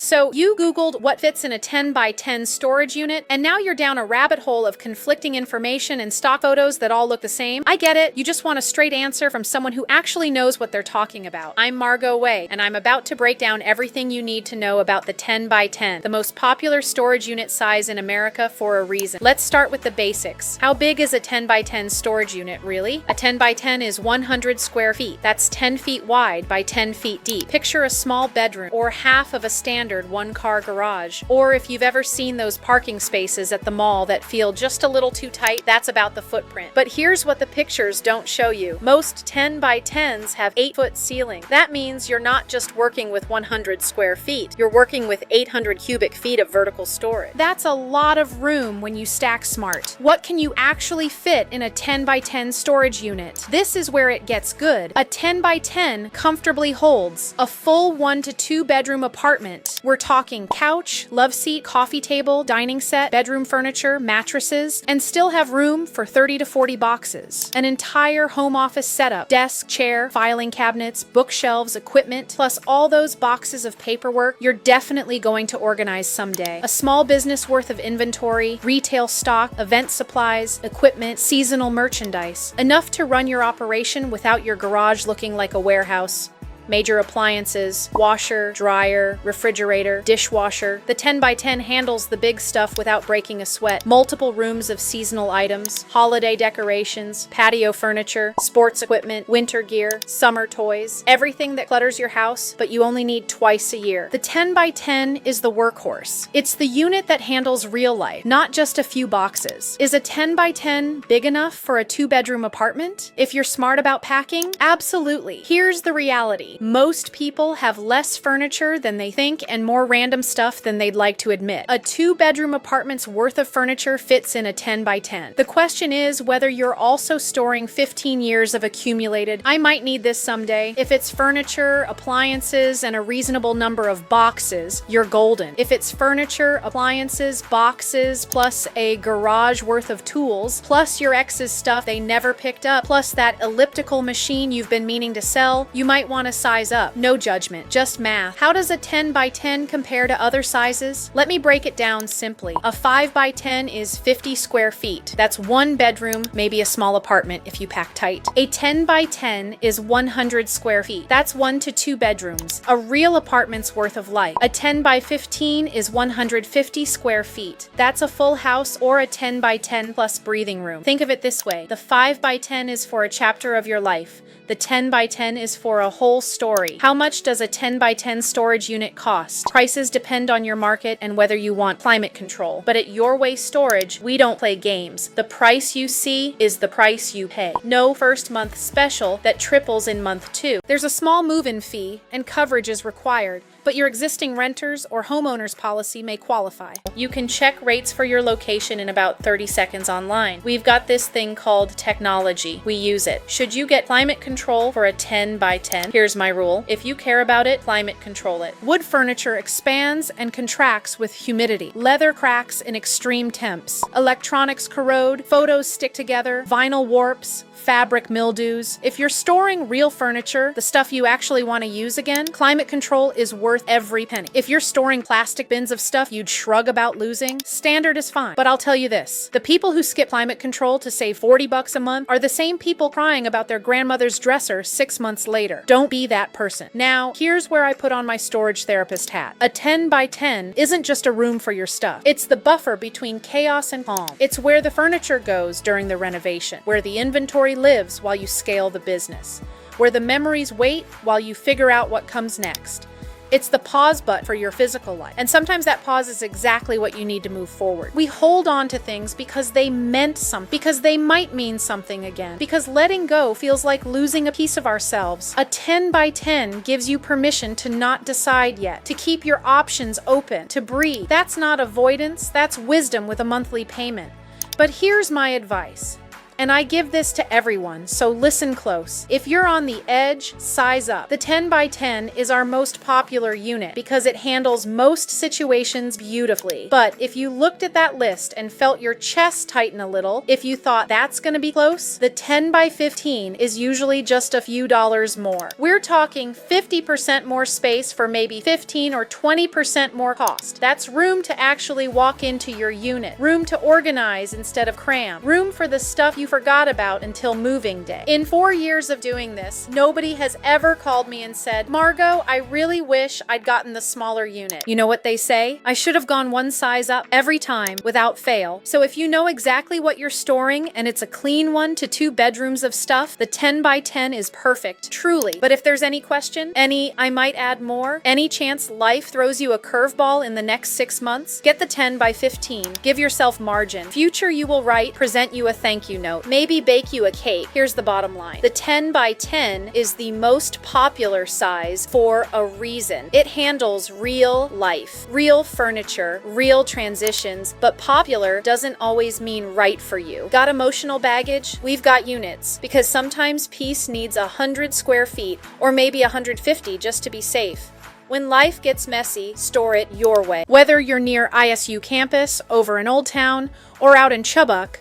So you Googled what fits in a 10 by 10 storage unit, and now you're down a rabbit hole of conflicting information and stock photos that all look the same. I get it. You just want a straight answer from someone who actually knows what they're talking about. I'm YourWay, and I'm about to break down everything you need to know about the 10 by 10, the most popular storage unit size in America for a reason. Let's start with the basics. How big is a 10 by 10 storage unit, really? A 10 by 10 is 100 square feet. That's 10 feet wide by 10 feet deep. Picture a small bedroom, or half of a standard one-car garage. Or if you've ever seen those parking spaces at the mall that feel just a little too tight, that's about the footprint. But here's what the pictures don't show you. Most 10 by 10s have 8-foot ceiling. That means you're not just working with 100 square feet, you're working with 800 cubic feet of vertical storage. That's a lot of room when you stack smart. What can you actually fit in a 10 by 10 storage unit? This is where it gets good. A 10 by 10 comfortably holds a full 1 to 2 bedroom apartment. We're talking couch, love seat, coffee table, dining set, bedroom furniture, mattresses, and still have room for 30 to 40 boxes. An entire home office setup, desk, chair, filing cabinets, bookshelves, equipment, plus all those boxes of paperwork you're definitely going to organize someday. A small business worth of inventory, retail stock, event supplies, equipment, seasonal merchandise. Enough to run your operation without your garage looking like a warehouse. Major appliances, washer, dryer, refrigerator, dishwasher. The 10 by 10 handles the big stuff without breaking a sweat. Multiple rooms of seasonal items, holiday decorations, patio furniture, sports equipment, winter gear, summer toys, everything that clutters your house, but you only need twice a year. The 10 by 10 is the workhorse. It's the unit that handles real life, not just a few boxes. Is a 10 by 10 big enough for a 2-bedroom apartment? If you're smart about packing, absolutely. Here's the reality. Most people have less furniture than they think and more random stuff than they'd like to admit. A 2-bedroom apartment's worth of furniture fits in a 10 by 10. The question is whether you're also storing 15 years of accumulated, I might need this someday. If it's furniture, appliances, and a reasonable number of boxes, you're golden. If it's furniture, appliances, boxes, plus a garage worth of tools, plus your ex's stuff they never picked up, plus that elliptical machine you've been meaning to sell, you might want to size up. No judgment, just math. How does a 10 by 10 compare to other sizes? Let me break it down simply. A 5 by 10 is 50 square feet. That's 1 bedroom, maybe a small apartment if you pack tight. A 10 by 10 is 100 square feet. That's 1 to 2 bedrooms, a real apartment's worth of life. A 10 by 15 is 150 square feet. That's a full house or a 10 by 10 plus breathing room. Think of it this way. The 5 by 10 is for a chapter of your life. The 10 by 10 is for a whole story. How much does a 10 by 10 storage unit cost? Prices depend on your market and whether you want climate control. But at YourWay Storage, we don't play games. The price you see is the price you pay. No first month special that triples in month 2. There's a small move-in fee and coverage is required, but your existing renters or homeowners policy may qualify. You can check rates for your location in about 30 seconds online. We've got this thing called technology. We use it. Should you get climate control for a 10 by 10? Here's my rule. If you care about it, climate control it. Wood furniture expands and contracts with humidity. Leather cracks in extreme temps. Electronics corrode. Photos stick together. Vinyl warps. Fabric mildews. If you're storing real furniture, the stuff you actually want to use again, climate control is worth every penny. If you're storing plastic bins of stuff you'd shrug about losing, standard is fine. But I'll tell you this, the people who skip climate control to save $40 a month are the same people crying about their grandmother's dresser 6 months later. Don't be that person. Now, here's where I put on my storage therapist hat. A 10 by 10 isn't just a room for your stuff. It's the buffer between chaos and calm. It's where the furniture goes during the renovation, where the inventory lives while you scale the business, where the memories wait while you figure out what comes next. It's the pause button for your physical life. And sometimes that pause is exactly what you need to move forward. We hold on to things because they meant something, because they might mean something again, because letting go feels like losing a piece of ourselves. A 10 by 10 gives you permission to not decide yet, to keep your options open, to breathe. That's not avoidance, that's wisdom with a monthly payment. But here's my advice. And I give this to everyone, so listen close. If you're on the edge, size up. The 10 by 10 is our most popular unit because it handles most situations beautifully. But if you looked at that list and felt your chest tighten a little, if you thought that's gonna be close, the 10 by 15 is usually just a few dollars more. We're talking 50% more space for maybe 15 or 20% more cost. That's room to actually walk into your unit, room to organize instead of cram, room for the stuff you forgot about until moving day. In 4 years of doing this, nobody has ever called me and said, Margot, I really wish I'd gotten the smaller unit. You know what they say? I should have gone one size up every time without fail. So if you know exactly what you're storing and it's a clean 1 to 2 bedrooms of stuff, the 10 by 10 is perfect, truly. But if there's any question, any I might add more, any chance life throws you a curveball in the next 6 months, get the 10 by 15. Give yourself margin. Future you will write, present you a thank you note, maybe bake you a cake. Here's the bottom line. The 10 by 10 is the most popular size for a reason. It handles real life, real furniture, real transitions, but popular doesn't always mean right for you. Got emotional baggage? We've got units, because sometimes peace needs 100 square feet or maybe 150 just to be safe. When life gets messy, store it your way. Whether you're near ISU campus, over in Old Town, or out in Chubbuck,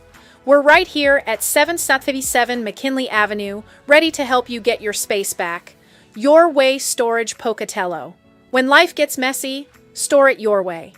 we're right here at 757 McKinley Avenue, ready to help you get your space back. YourWay Storage Pocatello. When life gets messy, store it your way.